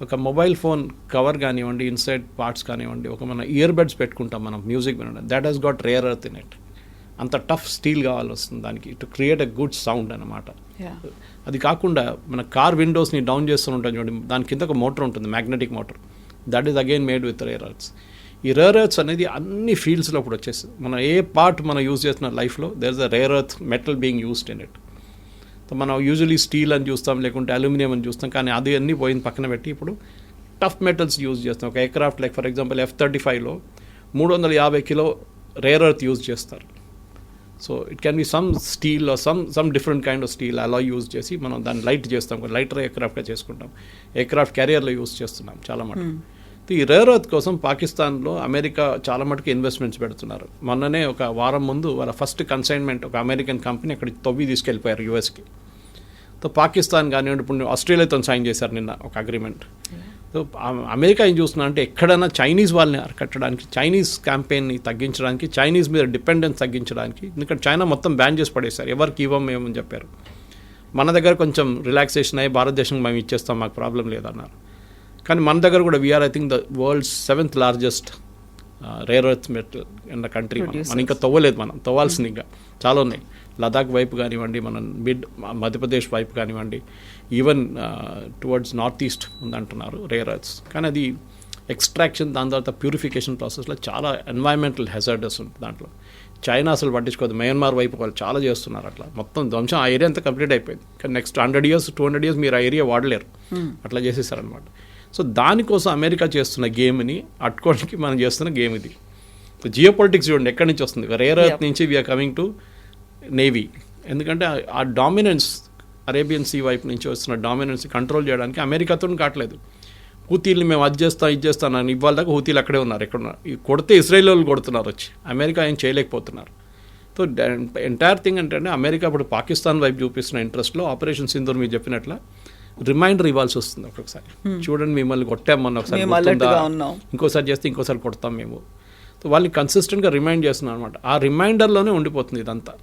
ఒక మొబైల్ ఫోన్ కవర్ కానివ్వండి, ఇన్సైడ్ పార్ట్స్ కానివ్వండి, ఒక మన ఇయర్ బడ్స్ పెట్టుకుంటాం మనం మ్యూజిక్ వినడం, that has got rare earth in it. అంత టఫ్ స్టీల్ కావాల్సి వస్తుంది దానికి to create a good sound అన్నమాట. అది కాకుండా మన కార్ విండోస్ని డౌన్ చేస్తూ ఉంటాం చూడండి, దాని కింద ఒక మోటార్ ఉంటుంది, magnetic motor, that is again made with rare earths. ఈ రేర్ ఎర్త్స్ అనేది అన్ని ఫీల్డ్స్లో ఇప్పుడు వచ్చేస్తుంది. మనం ఏ పార్ట్ మనం యూజ్ చేస్తున్న లైఫ్లో there is a rare earth metal being used in it. మనం యూజువలీ స్టీల్ అని చూస్తాం, లేకుంటే అల్యూమినియం అని చూస్తాం, కానీ అది అన్నీ పోయిన పక్కన పెట్టి ఇప్పుడు టఫ్ మెటల్స్ యూజ్ చేస్తాం. ఒక ఎయిర్క్రాఫ్ట్ లైక్ ఫర్ ఎగ్జాంపుల్ F-35లో 350 కిలో రేర్ ఎర్త్ యూజ్ చేస్తారు. So it can be some steel or some different kind of steel అలా యూజ్ చేసి మనం దాన్ని లైట్ చేస్తాం, లైటర్ ఎయిర్క్రాఫ్ట్గా చేసుకుంటాం. ఎయిర్క్రాఫ్ట్ క్యారియర్లో యూజ్ చేస్తున్నాం చాలా మటుకు. ఈ రేర్ ఎర్త్ కోసం పాకిస్తాన్లో అమెరికా చాలా మటుకు ఇన్వెస్ట్మెంట్స్ పెడుతున్నారు. మొన్ననే ఒక వారం ముందు వాళ్ళ ఫస్ట్ కన్సైన్మెంట్ ఒక అమెరికన్ కంపెనీ అక్కడ తవ్వి తీసుకెళ్ళిపోయారు యూఎస్కి. సో పాకిస్తాన్ కానివ్వండి, ఇప్పుడు ఆస్ట్రేలియాతో సైన్ చేశారు నిన్న ఒక అగ్రిమెంట్. సో అమెరికా ఏం చూస్తున్నా అంటే ఎక్కడైనా చైనీస్ వాళ్ళని అరికట్టడానికి, చైనీస్ క్యాంపెయిన్ని తగ్గించడానికి, చైనీస్ మీద డిపెండెన్స్ తగ్గించడానికి, ఎందుకంటే చైనా మొత్తం బ్యాన్ చేసి పడేశారు, ఎవరికి ఇవ్వమేమని చెప్పారు. మన దగ్గర కొంచెం రిలాక్సేషన్ అయ్యి భారతదేశం మేము ఇచ్చేస్తాం, మాకు ప్రాబ్లం లేదన్నారు. కానీ మన దగ్గర కూడా we're I think the world's 7th largest rare earth metal in the country. మనం ఇంకా తవ్వలేదు, మనం తవ్వాల్సింది ఇంకా చాలా ఉన్నాయి. లదాఖ్ వైపు కానివ్వండి, మన మధ్యప్రదేశ్ వైపు కానివ్వండి, ఈవెన్ టువర్డ్స్ నార్త్ ఈస్ట్ ఉందంటున్నారు రేర్ ఎర్త్స్. కానీ అది ఎక్స్ట్రాక్షన్, దాని తర్వాత ప్యూరిఫికేషన్ ప్రాసెస్లో చాలా ఎన్వైరన్మెంటల్ హెజార్డస్ ఉంటుంది దాంట్లో. చైనా అసలు పట్టించుకోదు, మయన్మార్ వైపు వాళ్ళు చాలా చేస్తున్నారు అట్లా. మొత్తం ధ్వంసం, ఆ ఏరియా అంతా కంప్లీట్ అయిపోయింది. కానీ నెక్స్ట్ 100 years 200 years మీరు ఆ ఏరియా వాడలేరు, అట్లా చేసేసారనమాట. సో దానికోసం అమెరికా చేస్తున్న గేమ్ని అట్టుకోవడానికి మనం చేస్తున్న గేమ్ ఇది. సో జియో పొలిటిక్స్ చూడండి ఎక్కడి నుంచి వస్తుంది. రేర్ ఎర్త్ నుంచి వీఆర్ కమింగ్ టు నేవీ. ఎందుకంటే ఆ డామినెన్స్, అరేబియన్ సీ వైపు నుంచి వస్తున్న డామినెన్స్ కంట్రోల్ చేయడానికి అమెరికాతో కావట్లేదు. హూతీల్ని మేము అది చేస్తాం ఇది చేస్తాం అని ఇవాళ దాకా హూతీలు అక్కడే ఉన్నారు, ఎక్కడున్నారు. కొడితే ఇజ్రాయేల్ వాళ్ళు కొడుతున్నారు వచ్చి, అమెరికా ఏం చేయలేకపోతున్నారు. సో ఎంటైర్ థింగ్ అంటే అమెరికా ఇప్పుడు పాకిస్తాన్ వైపు చూపిస్తున్న ఇంట్రెస్ట్లో ఆపరేషన్ సింధూర్ మీరు చెప్పినట్ల రిమైండర్ ఇవ్వాల్సి వస్తుంది ఒక్కొక్కసారి. చూడండి మిమ్మల్ని కొట్టామని ఒకసారి, ఇంకోసారి చేస్తే ఇంకోసారి కొడతాం మేము. సో వాళ్ళని కన్సిస్టెంట్గా రిమైండ్ చేస్తున్నాం అనమాట. ఆ రిమైండర్లోనే ఉండిపోతుంది ఇదంతా.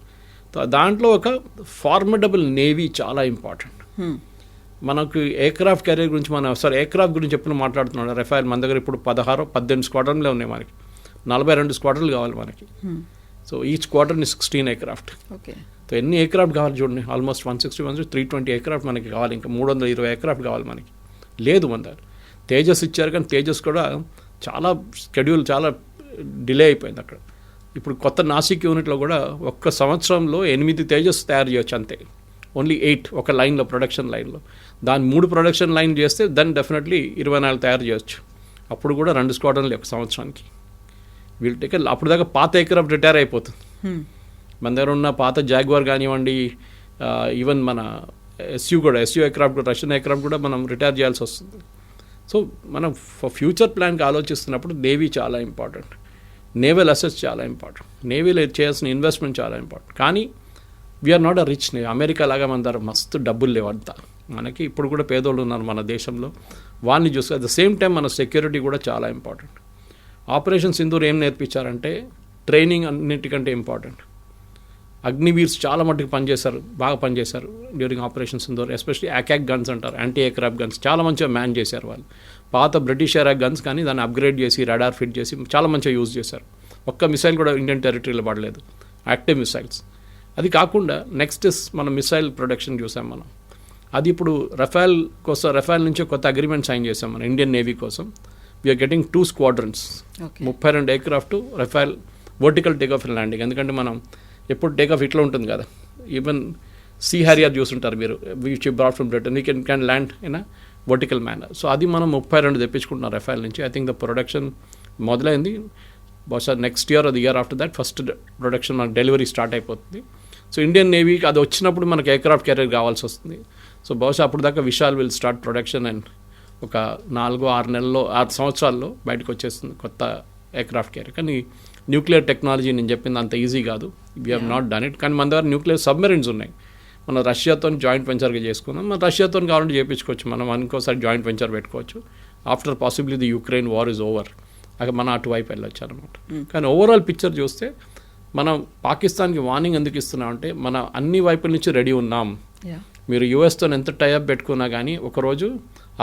దాంట్లో ఒక ఫార్మిడబుల్ నేవీ చాలా ఇంపార్టెంట్. మనకు ఎయిర్క్రాఫ్ట్ క్యారియర్ గురించి మనం ఎయిర్క్రాఫ్ట్ గురించి ఎప్పుడు మాట్లాడుతున్నాడు. రఫేల్ మన దగ్గర ఇప్పుడు 16-18 స్క్వాడ్రన్లే ఉన్నాయి, మనకి 42 స్క్వాడ్రన్లు కావాలి మనకి. So each squadron 16 aircraft. Okay, so ఎన్ని ఎయిర్క్రాఫ్ట్ కావాలి చూడండి, ఆల్మోస్ట్ 160 320 ఎయిర్క్రాఫ్ట్ మనకి కావాలి. ఇంకా 320 ఎయిర్క్రాఫ్ట్ కావాలి మనకి. లేదు మన దగ్గర. తేజస్ ఇచ్చారు, కానీ తేజస్ కూడా చాలా స్కెడ్యూల్ చాలా డిలే అయిపోయింది అక్కడ. ఇప్పుడు కొత్త నాసిక్ యూనిట్లో కూడా ఒక్క సంవత్సరంలో 8 తేజస్ తయారు చేయొచ్చు అంతే, ఓన్లీ 8 ఒక లైన్లో, ప్రొడక్షన్ లైన్లో. దాన్ని 3 ప్రొడక్షన్ లైన్ చేస్తే దెన్ డెఫినెట్లీ 24 తయారు చేయొచ్చు. అప్పుడు కూడా 2 స్క్వాడ్రన్లు ఒక సంవత్సరానికి. వీళ్ళు టేక్ అప్పుడు దాకా పాత ఎయిర్క్రాఫ్ట్ రిటైర్ అయిపోతుంది. మన దగ్గర ఉన్న పాత జాగ్వార్ కానివ్వండి, ఈవెన్ మన ఎస్యూ ఎయిర్క్రాఫ్ట్ రష్యన్ ఎయిర్క్రాఫ్ట్ కూడా మనం రిటైర్ చేయాల్సి వస్తుంది. సో మనం ఫ్యూచర్ ప్లాన్కి ఆలోచిస్తున్నప్పుడు నేవీ చాలా ఇంపార్టెంట్, నేవల్ అసెట్స్ చాలా ఇంపార్టెంట్, నేవీలో చేయాల్సిన ఇన్వెస్ట్మెంట్ చాలా ఇంపార్టెంట్. కానీ we're not a rich navy. America లాగా మన దగ్గర మస్తు డబ్బులు లేవంతా, మనకి ఇప్పుడు కూడా పేదోళ్ళు ఉన్నారు మన దేశంలో, వాళ్ళని చూస్తే అట్ ద సేమ్ టైం మన సెక్యూరిటీ కూడా చాలా ఇంపార్టెంట్. ఆపరేషన్ సింధూర్ ఏం నేర్పించారంటే ట్రైనింగ్ అన్నిటికంటే ఇంపార్టెంట్. అగ్నివీర్స్ చాలా మట్టుకు బాగా పనిచేశారు during operation Sindoor. Especially ack-ack guns అంటారు, యాంటీ ఎయిర్క్రాఫ్ట్ గన్స్, చాలా మంచిగా మ్యాన్ చేశారు వాళ్ళు. పాత బ్రిటిష్ ఎరా గన్స్ కానీ దాన్ని అప్గ్రేడ్ చేసి రడార్ ఫిట్ చేసి చాలా మంచిగా యూజ్ చేశారు. ఒక్క మిసైల్ కూడా ఇండియన్ టెరిటరీలో పడలేదు, యాక్టివ్ మిసైల్స్. అది కాకుండా నెక్స్ట్ మన మిసైల్ ప్రొడక్షన్ చూసాం మనం. అది ఇప్పుడు రఫాల్ నుంచి కొత్త అగ్రిమెంట్ సైన్ చేసాం మనం ఇండియన్ నేవీ కోసం. We're getting 2 squadrons, 32 aircraft Rafale vertical take off and landing. ఎందుకంటే మనం ఎప్పుడు టేక్ ఆఫ్ ఇట్లా ఉంటుంది కదా, ఈవెన్ సీ హ్యారియర్ చూస్తుంటారు మీరు, which brought from Britain, you can land in a vertical manner. So అది మనం 32 తెప్పించుకుంటున్నాం రఫాల్ నుంచి. ఐ థింక్ ద ప్రొడక్షన్ మొదలైంది, బహుశా నెక్స్ట్ ఇయర్ అది year after that first production మనకు డెలివరీ స్టార్ట్ అయిపోతుంది. సో ఇండియన్ నేవీకి అది వచ్చినప్పుడు మనకు ఎయిర్క్రాఫ్ట్ క్యారియర్ కావాల్సి వస్తుంది. సో బహుశా అప్పుడు దాకా Vishal will start production and ఒక 4-6 సంవత్సరాల్లో బయటకు వచ్చేస్తుంది కొత్త ఎయిర్క్రాఫ్ట్ క్యారియర్. కానీ న్యూక్లియర్ టెక్నాలజీ నేను చెప్పింది అంత ఈజీ కాదు, we have not done it. కానీ మన దగ్గర న్యూక్లియర్ సబ్మెరీన్స్ ఉన్నాయి, మనం రష్యాతో జాయింట్ వెంచర్గా చేసుకున్నాం. మన రష్యాతో కావాలంటే చేయించుకోవచ్చు, మనం ఇంకోసారి జాయింట్ వెంచర్ పెట్టుకోవచ్చు after possibly the Ukraine war is over. అక్కడ మనం అటువైపు వెళ్ళొచ్చు అనమాట. కానీ ఓవరాల్ పిక్చర్ చూస్తే మనం పాకిస్తాన్కి వార్నింగ్ ఎందుకు ఇస్తున్నాం అంటే మనం అన్ని వైపుల నుంచి రెడీ ఉన్నాం. మీరు యూఎస్తో ఎంత టైఅప్ పెట్టుకున్నా కానీ ఒకరోజు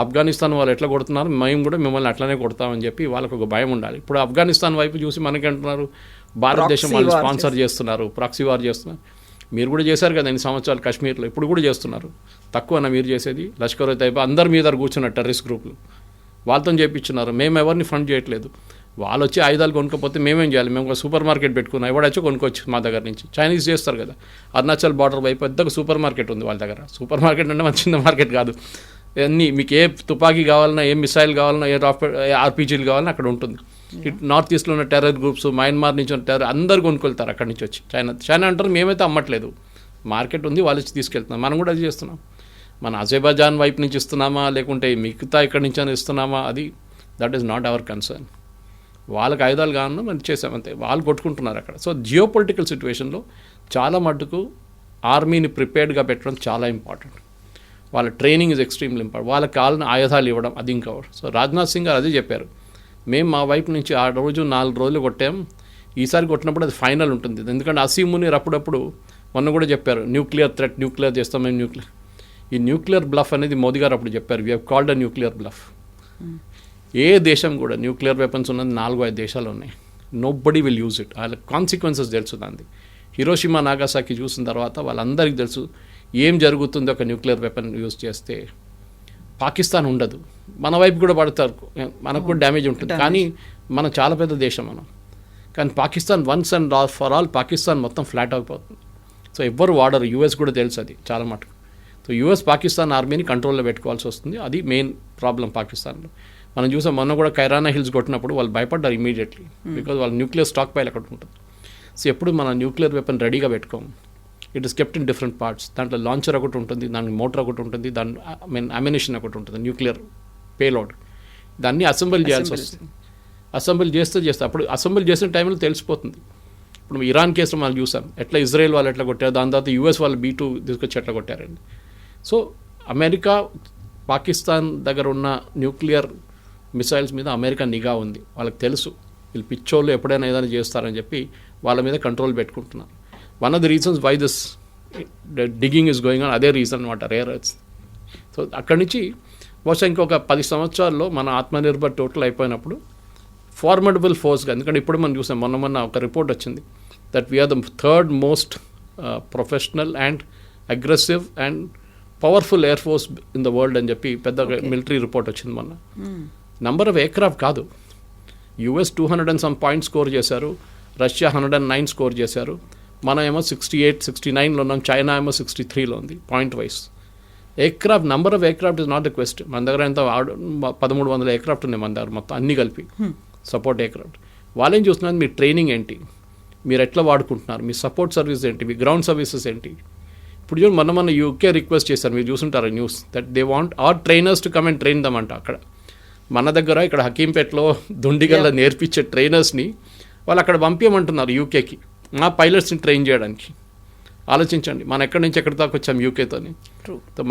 ఆఫ్ఘనిస్తాన్ వాళ్ళు ఎట్లా కొడుతున్నారు, మేము కూడా మిమ్మల్ని అట్లనే కొడతామని చెప్పి వాళ్ళకు ఒక భయం ఉండాలి. ఇప్పుడు ఆఫ్ఘనిస్తాన్ వైపు చూసి మనకి అంటున్నారు భారతదేశం వాళ్ళు స్పాన్సర్ చేస్తున్నారు, ప్రాక్సీ వార్ చేస్తున్నారు. మీరు కూడా చేశారు కదా 8 సంవత్సరాలు కాశ్మీర్లో, ఇప్పుడు కూడా చేస్తున్నారు. తక్కువనా మీరు చేసేది? లష్కర్ తైబా అందరి మీద కూర్చున్న టెర్రరిస్ట్ గ్రూపులు వాళ్ళతో చేయించున్నారు. మేము ఎవరిని ఫండ్ చేయట్లేదు. వాళ్ళు వచ్చి ఆయుధాలు కొనుక్కపోతే మేమేం చేయాలి? మేము ఒక సూపర్ మార్కెట్ పెట్టుకున్నాం, ఎవడొచ్చో కొనుక్కోవచ్చు మా దగ్గర నుంచి. చైనీస్ చేస్తారు కదా, అరుణాచల్ బార్డర్ వైపు పెద్దగా సూపర్ మార్కెట్ ఉంది వాళ్ళ దగ్గర. సూపర్ మార్కెట్ అంటే మన చిన్న మార్కెట్ కాదు, అన్నీ మీకు ఏ తుపాకీ కావాలన్నా, ఏ మిసైల్ కావాలన్నా, ఏ ఆర్పీజీలు కావాలన్నా అక్కడ ఉంటుంది. ఇటు నార్త్ ఈస్ట్లో ఉన్న టెర్రర్ గ్రూప్స్, మయన్మార్ నుంచి ఉన్న టెర్రర్ అందరు కొనుక్కెళ్తారు అక్కడి నుంచి వచ్చి. చైనా అంటారు మేమైతే అమ్మట్లేదు, మార్కెట్ ఉంది వాళ్ళు వచ్చి తీసుకెళ్తున్నాం. మనం కూడా అది చేస్తున్నాం. మన అజర్బైజాన్ వైపు నుంచి ఇస్తున్నామా లేకుంటే మిగతా ఇక్కడి నుంచి ఇస్తున్నామా, అది that is not our concern. వాళ్ళకి ఆయుధాలు కావాలన్నా మనం చేసామంతే, వాళ్ళు కొట్టుకుంటున్నారు అక్కడ. సో జియో పొలిటికల్ సిచ్యువేషన్లో చాలా మటుకు ఆర్మీని ప్రిపేర్డ్గా పెట్టడం చాలా ఇంపార్టెంట్. వాళ్ళ ట్రైనింగ్ ఇస్ ఎక్స్ట్రీమ్లీ ఇంపార్టెంట్. వాళ్ళకి కావాలని ఆయుధాలు ఇవ్వడం అది ఇంకా. సో రాజ్నాథ్ సింగ్ గారు అదే చెప్పారు, మేము మా వైపు నుంచి ఆ రోజు 4 రోజులు కొట్టాం, ఈసారి కొట్టినప్పుడు అది ఫైనల్ ఉంటుంది. ఎందుకంటే అసీం మునీర్ అప్పుడప్పుడు మొన్న కూడా చెప్పారు న్యూక్లియర్ థ్రెట్, న్యూక్లియర్ చేస్తాం మేము న్యూక్లియర్. ఈ న్యూక్లియర్ బ్లఫ్ అనేది మోదీ గారు అప్పుడు చెప్పారు, we have called a nuclear bluff. ఏ దేశం కూడా న్యూక్లియర్ వెపన్స్ ఉన్నది 4-5 దేశాలు ఉన్నాయి. Nobody will use it. వాళ్ళ కాన్సిక్వెన్సెస్ తెలుసు దాన్ని. హిరోషిమా నాగాసాకి చూసిన తర్వాత వాళ్ళందరికీ తెలుసు ఏం జరుగుతుందో ఒక న్యూక్లియర్ వెపన్ యూజ్ చేస్తే. పాకిస్తాన్ ఉండదు, మన వైపు కూడా పడతారు, మనకు కూడా డ్యామేజ్ ఉంటుంది. కానీ మనం చాలా పెద్ద దేశం మనం. కానీ Pakistan once and for all Pakistan మొత్తం ఫ్లాట్ అయిపోతుంది. సో ఎవ్వరు వాడరు, యూఎస్ కూడా తెలుసు అది చాలా మటుకు. సో యూఎస్ పాకిస్తాన్ ఆర్మీని కంట్రోల్లో పెట్టుకోవాల్సి వస్తుంది, అది మెయిన్ ప్రాబ్లం పాకిస్తాన్లో. మనం చూసాం మొన్న కూడా కైరానా హిల్స్ కొట్టినప్పుడు వాళ్ళు భయపడ్డారు ఇమీడియట్లీ, బికాజ్ వాళ్ళ న్యూక్లియర్ స్టాక్ పైల్ అక్కడ ఉంటుంది. సో ఎప్పుడు మన న్యూక్లియర్ వెపన్ రెడీగా పెట్టుకోము. It is kept in different parts. దాంట్లో లాంచర్ ఒకటి ఉంటుంది, దానికి మోటార్ ఒకటి ఉంటుంది, దాని అమ్యునిషన్ ఒకటి ఉంటుంది, న్యూక్లియర్ పేలోడ్. దాన్ని అసెంబుల్ చేయాల్సి వస్తుంది. అసెంబుల్ చేస్తే అప్పుడు అసెంబుల్ చేసిన టైంలో తెలిసిపోతుంది. ఇప్పుడు ఇరాన్ కేసులో మనం చూసాం ఎట్లా ఇజ్రాయెల్ వాళ్ళు ఎట్లా కొట్టారు, దాని తర్వాత యూఎస్ వాళ్ళు B2 తీసుకొచ్చి ఎట్లా కొట్టారండి. సో అమెరికా పాకిస్తాన్ దగ్గర ఉన్న న్యూక్లియర్ మిసైల్స్ మీద అమెరికా నిఘా ఉంది. వాళ్ళకి తెలుసు వీళ్ళు పిచ్చోళ్ళు ఎప్పుడైనా ఏదైనా చేస్తారని చెప్పి వాళ్ళ మీద కంట్రోల్ పెట్టుకుంటున్నారు. One of the reasons why this digging is going on, అదే రీజన్ అనమాట, రేర్ ఎర్త్స్. సో అక్కడి నుంచి బహుశా ఇంకొక 10 సంవత్సరాల్లో మన ఆత్మనిర్భర్ టోటల్ అయిపోయినప్పుడు ఫార్మడబుల్ ఫోర్స్గా, ఎందుకంటే ఇప్పుడు మనం చూసాం మొన్న ఒక రిపోర్ట్ వచ్చింది that we're the 3rd most professional and aggressive and powerful air force in the world అని చెప్పి పెద్ద మిలిటరీ రిపోర్ట్ వచ్చింది మొన్న. నంబర్ ఆఫ్ ఎయిర్క్రాఫ్ట్ కాదు, US 200 and some points score చేశారు, రష్యా 109 స్కోర్ చేశారు, మనం ఏమో 68, 69లో ఉన్నాం, చైనా ఏమో 63లో ఉంది point wise. Aircraft number of aircraft is not the question. మన దగ్గర ఎంత 1300 ఎయిర్క్రాఫ్ట్ ఉన్నాయి మన దగ్గర మొత్తం అన్నీ కలిపి సపోర్ట్ ఎయిర్క్రాఫ్ట్. వాళ్ళేం చూస్తున్నారు, మీ ట్రైనింగ్ ఏంటి, మీరు ఎట్లా వాడుకుంటున్నారు, మీ సపోర్ట్ సర్వీస్ ఏంటి, మీ గ్రౌండ్ సర్వీసెస్ ఏంటి. ఇప్పుడు చూడండి, మన యూకే రిక్వెస్ట్ చేశారు, మీరు చూసుంటారు news, that they want our trainers to come and train them అంట. అక్కడ మన దగ్గర ఇక్కడ హకీంపేటలో దుండిగల్లో నేర్పించే ట్రైనర్స్ని వాళ్ళు అక్కడ పంపించమంటున్నారు యూకేకి, మా పైలట్స్ని ట్రైన్ చేయడానికి. ఆలోచించండి, మనం ఎక్కడి నుంచి ఎక్కడి దాకా వచ్చాం యూకేతోని.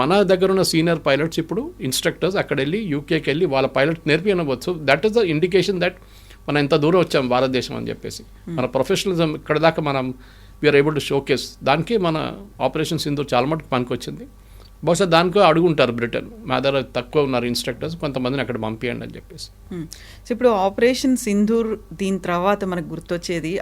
మన దగ్గర ఉన్న సీనియర్ పైలట్స్ ఇప్పుడు ఇన్స్ట్రక్టర్స్ అక్కడ వెళ్ళి యూకేకి వెళ్ళి వాళ్ళ పైలట్ నేర్పినవచ్చు. That is the indication that మనం ఎంత దూరం వచ్చాం భారతదేశం అని చెప్పేసి. మన ప్రొఫెషనలిజం ఇక్కడ దాకా మనం వీఆర్ ఏబుల్ టు షోకేస్. దానికి మన ఆపరేషన్ సింధూర్ చాలా మటుకు పనికొచ్చింది. బహుశా దానికో అడుగుంటారు బ్రిటన్, మా దగ్గర తక్కువ ఉన్నారు ఇన్స్ట్రక్టర్స్, కొంతమందిని అక్కడ పంపించండి అని చెప్పేసి. సో ఇప్పుడు ఆపరేషన్ సింధూర్ దీని తర్వాత మనకు గుర్తొచ్చేది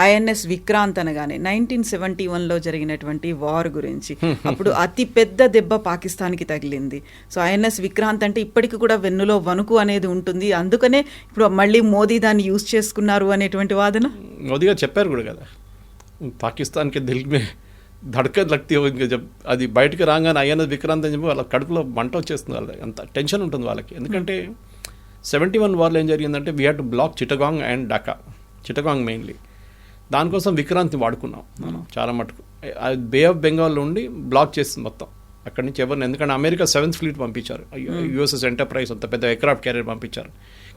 ఐఎన్ఎస్ విక్రాంత్ అనగానే 1971లో జరిగినటువంటి వార్ గురించి. అప్పుడు అతి పెద్ద దెబ్బ పాకిస్తాన్కి తగిలింది. సో ఐఎన్ఎస్ విక్రాంత్ అంటే ఇప్పటికి కూడా వెన్నులో వణుకు అనేది ఉంటుంది. అందుకనే ఇప్పుడు మళ్ళీ మోదీ దాన్ని యూజ్ చేసుకున్నారు అనేటువంటి వాదన మోదీ గారు చెప్పారు కూడా కదా, పాకిస్తాన్కి దిల్ మే ధడ్కన్ లగ్తీ అది బయటకు రాగానే ఐఎన్ఎస్ విక్రాంత్ అని చెప్పి వాళ్ళ కడుపులో మంట వచ్చేస్తుంది, వాళ్ళకి అంత టెన్షన్ ఉంటుంది వాళ్ళకి. ఎందుకంటే 71 వార్లో ఏం జరిగిందంటే we had to block Chittagong and Dhaka, Chittagong mainly. దానికోసం విక్రాంత్ని వాడుకున్నాం మనం చాలా మటుకు. బే ఆఫ్ బెంగాల్లో ఉండి బ్లాక్ చేస్తుంది మొత్తం అక్కడి నుంచి ఎవరిని, ఎందుకంటే అమెరికా 7th ఫ్లీట్ పంపించారు, యుఎస్ఎస్ ఎంటర్ప్రైజ్ అంత పెద్ద ఎయిర్క్రాఫ్ట్ క్యారియర్ పంపించారు.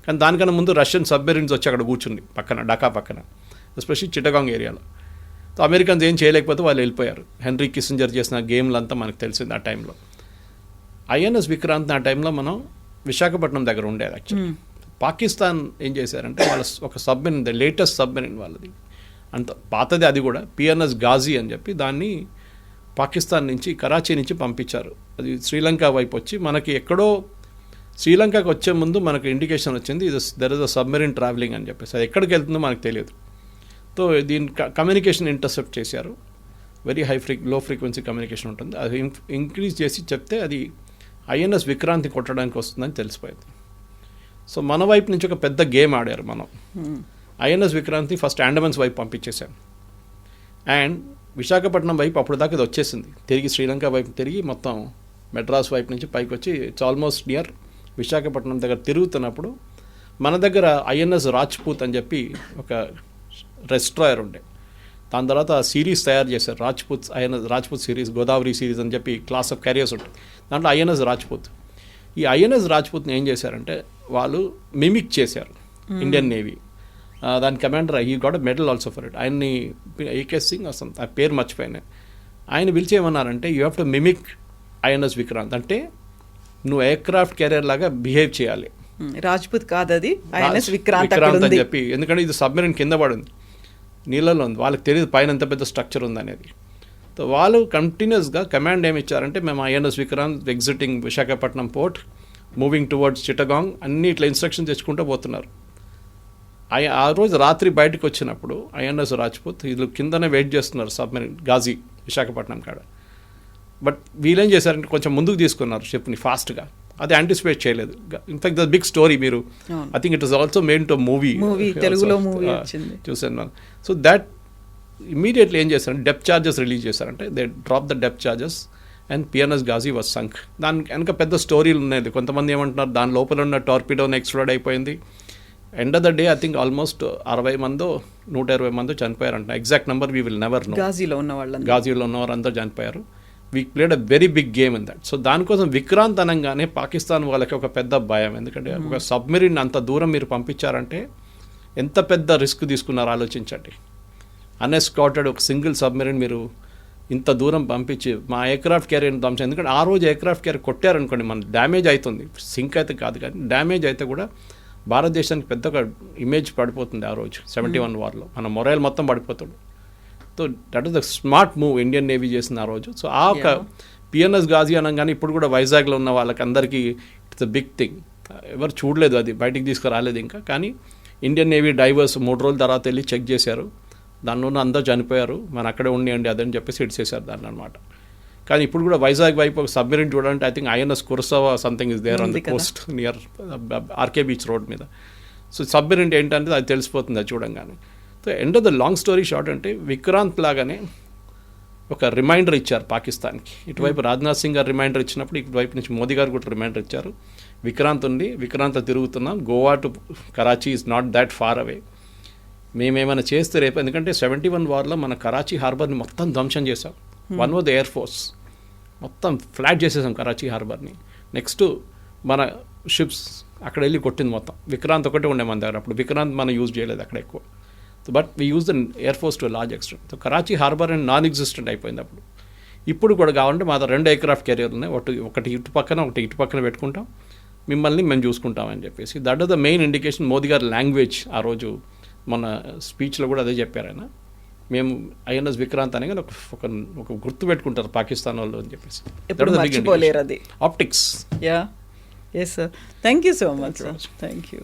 కానీ దానికన్నా ముందు రష్యన్ సబ్మెరీన్స్ వచ్చి అక్కడ కూర్చుంది పక్కన, ఢాకా పక్కన, ఎస్పెషల్లీ చిటగాంగ్ ఏరియాలో. సో అమెరికన్స్ ఏం చేయలేకపోతే వాళ్ళు వెళ్ళిపోయారు. హెన్రీ కిస్సింజర్ చేసిన గేమ్లంతా మనకు తెలిసింది ఆ టైంలో. ఐఎన్ఎస్ విక్రాంత్ ఆ టైంలో మనం విశాఖపట్నం దగ్గర ఉండేది యాక్చువల్లీ. పాకిస్తాన్ ఏం చేశారంటే వాళ్ళ ఒక సబ్మెరీన్, ద లేటెస్ట్ సబ్మెరీన్ వాళ్ళది, అంత పాతది అది కూడా, పిఎన్ఎస్ గాజీ అని చెప్పి దాన్ని పాకిస్తాన్ నుంచి కరాచీ నుంచి పంపించారు. అది శ్రీలంక వైపు వచ్చి మనకి ఎక్కడో శ్రీలంకకి వచ్చే ముందు మనకు ఇండికేషన్ వచ్చింది, there is a submarine travelling అని చెప్పేసి. అది ఎక్కడికి వెళ్తుందో మనకు తెలియదు. సో దీని కమ్యూనికేషన్ ఇంటర్సెప్ట్ చేశారు. వెరీ లో ఫ్రీక్వెన్సీ కమ్యూనికేషన్ ఉంటుంది, అది ఇంక్రీజ్ చేసి చెప్తే అది ఐఎన్ఎస్ విక్రాంతి కొట్టడానికి వస్తుందని తెలిసిపోయింది. సో మన వైపు నుంచి ఒక పెద్ద గేమ్ ఆడారు మనం. ఐఎన్ఎస్ విక్రాంతి ఫస్ట్ అండమాన్స్ వైపు పంపించేశాం, అండ్ విశాఖపట్నం వైపు అప్పుడు దాకా ఇది వచ్చేసింది, తిరిగి శ్రీలంక వైపు తిరిగి మొత్తం మెడ్రాస్ వైపు నుంచి పైకి వచ్చి ఇట్స్ ఆల్మోస్ట్ నియర్ విశాఖపట్నం దగ్గర తిరుగుతున్నప్పుడు మన దగ్గర ఐఎన్ఎస్ రాజ్పూత్ అని చెప్పి ఒక రెస్ట్రాయర్ ఉండే. దాని తర్వాత సిరీస్ తయారు చేశారు, INS Rajput series, Godavari series అని చెప్పి క్లాస్ ఆఫ్ క్యారియర్స్ ఉంటుంది. దాంట్లో ఐఎన్ఎస్ రాజ్పూత్. ఈ ఐఎన్ఎస్ రాజ్పూత్ని ఏం చేశారంటే వాళ్ళు మిమిక్ చేశారు ఇండియన్ నేవీ. దాని కమాండర్ ఈ got medal also for it. ఆయన్ని ఏకే సింగ్ వస్తుంది, ఆ పేరు మర్చిపోయినా. ఆయన పిలిచి ఏమన్నారంటే you have to mimic INS Vikrant, అంటే నువ్వు ఎయిర్క్రాఫ్ట్ క్యారియర్ లాగా బిహేవ్ చేయాలి. రాజ్పూత్ కాదు అది, ఐఎన్ఎస్ విక్రాంత్ అని చెప్పి, ఎందుకంటే ఇది సబ్మెరీన్ కింద పడింది, నీళ్ళలో ఉంది, వాళ్ళకి తెలియదు పైన ఎంత పెద్ద స్ట్రక్చర్ ఉందనేది. సో వాళ్ళు కంటిన్యూస్గా కమాండ్ ఏమి ఇచ్చారంటే మేము INS Vikrant exiting Visakhapatnam port, moving towards Chittagong, అన్ని ఇట్లా ఇన్స్ట్రక్షన్ తెచ్చుకుంటూ పోతున్నారు. ఆ రోజు రాత్రి బయటకు వచ్చినప్పుడు ఐఎన్ఎస్ రాజ్పూత్ వీళ్ళు కిందనే వెయిట్ చేస్తున్నారు సబ్మెరీన్ గాజీ విశాఖపట్నం కాడ. బట్ వీళ్ళేం చేశారంటే కొంచెం ముందుకు తీసుకున్నారు షిప్ని ఫాస్ట్గా, అది యాంటిసిపేట్ చేయలేదు. ఇన్ఫాక్ట్ ద బిగ్ స్టోరీ, మీరు I think it is also made to movie, తెలుగులో మూవీ చూసాను మనం. సో దట్ ఇమీడియట్లీ ఏం చేశారంటే డెప్త్ చార్జెస్ రిలీజ్ చేశారంటే they drop the depth charges and PNS Ghazi was sunk. దానికి వెనక పెద్ద స్టోరీలు ఉన్నాయి. కొంతమంది ఏమంటున్నారు దాని లోపల ఉన్న టార్పిడోని ఎక్స్ప్లోడ్ అయిపోయింది. End of the day I think almost 60 మందో 120 మందో చనిపోయారంట. Exact number we will never know. గాజీలో ఉన్నవారు అందరూ చనిపోయారు. We played a very big game in that. So దానికోసం విక్రాంత్ అనగానే పాకిస్తాన్ వాళ్ళకి ఒక పెద్ద భయం, ఎందుకంటే ఒక సబ్మెరీన్ అంత దూరం మీరు పంపించారంటే ఎంత పెద్ద రిస్క్ తీసుకున్నారో ఆలోచించండి. అన్ఎస్కాటెడ్ ఒక సింగిల్ సబ్మెరీన్ మీరు ఇంత దూరం పంపించి మా ఎయిర్క్రాఫ్ట్ క్యారియర్ ధ్వంసం. ఎందుకంటే ఆ రోజు ఎయిర్క్రాఫ్ట్ క్యారియర్ కొట్టారనుకోండి మన డ్యామేజ్ అవుతుంది, సింక్ అయితే కాదు కానీ డ్యామేజ్ అయితే కూడా భారతదేశానికి పెద్ద ఒక ఇమేజ్ పడిపోతుంది ఆ రోజు 71 వార్లో, మన మొరైల్ మొత్తం పడిపోతాడు. So that is the smart move Indian navy చేసిన ఆ రోజు. సో ఆ ఒక పిఎన్ఎస్ గాజీ అనగానే ఇప్పుడు కూడా వైజాగ్లో ఉన్న వాళ్ళకి అందరికీ ఇట్స్ అ బిగ్ థింగ్. ఎవరు చూడలేదు, అది బయటికి తీసుకురాలేదు ఇంకా. కానీ ఇండియన్ నేవీ డైవర్స్ 3 రోజుల తర్వాత వెళ్ళి చెక్ చేశారు, దానిలో అందరూ చనిపోయారు, మన అక్కడే ఉండి అదని చెప్పేసి ఇడ్చేశారు దాన్ని అనమాట. కానీ ఇప్పుడు కూడా వైజాగ్ వైపు ఒక సబ్మెరీన్ చూడాలంటే I think INS Kursura something is there on the coast near RK beach road మీద. సో సబ్మెరీన్ ఏంటంటే అది తెలిసిపోతుంది అది చూడంగానే. So end of the long story short అంటే విక్రాంత్ లాగానే ఒక రిమైండర్ ఇచ్చారు పాకిస్తాన్కి. ఇటువైపు రాజ్నాథ్ సింగ్ గారు రిమైండర్ ఇచ్చినప్పుడు ఇటువైపు నుంచి మోదీ గారు కూడా రిమైండర్ ఇచ్చారు. విక్రాంత్ ఉంది, విక్రాంత్ తిరుగుతున్నాం, Goa to Karachi is not that far away. మేమేమైనా చేస్తే రేపు, ఎందుకంటే 71 వార్లో మన కరాచీ హార్బర్ని మొత్తం ధ్వంసం చేసాం. One was the air force, మొత్తం ఫ్లాట్ చేసేసాం కరాచీ హార్బర్ని. నెక్స్ట్ మన షిప్స్ అక్కడ వెళ్ళి కొట్టింది మొత్తం. విక్రాంత్ ఒకటే ఉండే మన దగ్గర అప్పుడు. విక్రాంత్ మనం యూజ్ చేయలేదు అక్కడ ఎక్కువ. But we use the air force to large extent. So Karachi harbour and non existent అయిపోయింది అప్పుడు. ఇప్పుడు కూడా కావాలంటే మా 2 ఎయిర్క్రాఫ్ట్ కెరియర్ ఉన్నాయి, ఒకటి ఇటు పక్కన ఒకటి ఇటు పక్కన పెట్టుకుంటాం, మిమ్మల్ని మేము చూసుకుంటామని చెప్పేసి. That is the main indication. Modi గారి లాంగ్వేజ్ ఆ రోజు మన స్పీచ్లో కూడా అదే చెప్పారు ఆయన. మేము ఐఎన్ఎస్ విక్రాంత్ అనే ఒక గుర్తు పెట్టుకుంటారు పాకిస్తాన్ వాళ్ళు అని చెప్పేసి. ఎప్పుడు మర్చిపోలేరు అది. Optics. Yeah, yes sir. Thank you so much sir. Thank you.